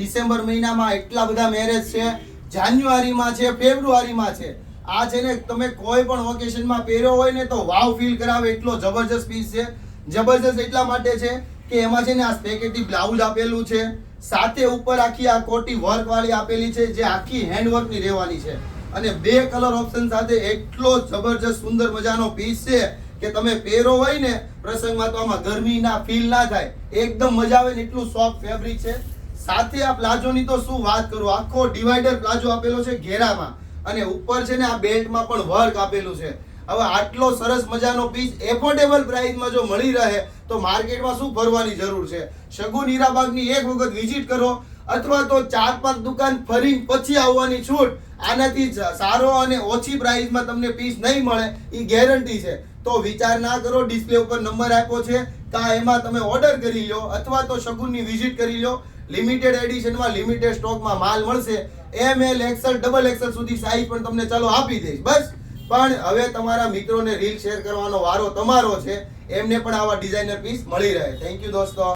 December મહિનામાં એટલા બધા મેરેજ છે, જાન્યુઆરીમાં છે, ફેબ્રુઆરીમાં છે. આ છે ને તમે કોઈ પણ ઓકેશનમાં પહેર્યો હોય ને તો વાવ ફીલ કરાવે એટલો જબરજસ્ત પીસ છે. જબરજસ્ત એટલા માટે છે કે એમાં છે ને આ સ્પેગેટી બ્લાઉઝ આપેલું છે, સાથે ઉપર આખી આ કોટી વર્ક વાળી આપેલી છે જે આખી હેન્ડવર્ક ની રહેવાની છે, અને બે કલર ઓપ્શન સાથે એટલો જબરજસ્ત સુંદર મજાનો પીસ છે કે તમે પહેરો હોય ને પ્રસંગમાં તો આમાં ગરમી ના ફીલ ના થાય, એકદમ મજા આવે ને એટલું સોફ્ટ ફેબ્રિક છે. સાથે આ પ્લાઝોની તો શું વાત કરું, આખો ડિવાઈડર પ્લાઝો આપેલો છે ઘેરામાં, અને ઉપર છે ને આ બેલ્ટમાં પણ વર્ક આપેલું છે. હવે આટલો સરસ મજાનો પીસ એફોર્ડેબલ પ્રાઇસમાં જો મળી રહે તો માર્કેટમાં શું ફરવાની જરૂર છે. શગુન હીરાબાગની એક વખત વિઝિટ કરો, અથવા તો 4-5 દુકાન ફરી પછી આવવાની છૂટ. આનાથી સારો અને ઓછી પ્રાઇસમાં તમને પીસ નહીં મળે એ ગેરંટી છે. તો વિચાર ના કરો, ડિસ્પ્લે ઉપર નંબર આપ્યો છે, કાં એમાં તમે ઓર્ડર કરી લો અથવા તો શગુનની વિઝિટ કરી લો. લિમિટેડ એડિશનમાં લિમિટેડ સ્ટોકમાં માલ મળશે. ML XL XXL સુધી સાઈઝ પણ તમને ચાલો આપી દઈશ બસ. પણ હવે તમારા મિત્રોને રીલ શેર કરવાનો વારો તમારો છે, એમને પણ આવા ડિઝાઇનર પીસ મળી રહે. થેન્ક યુ દોસ્તો.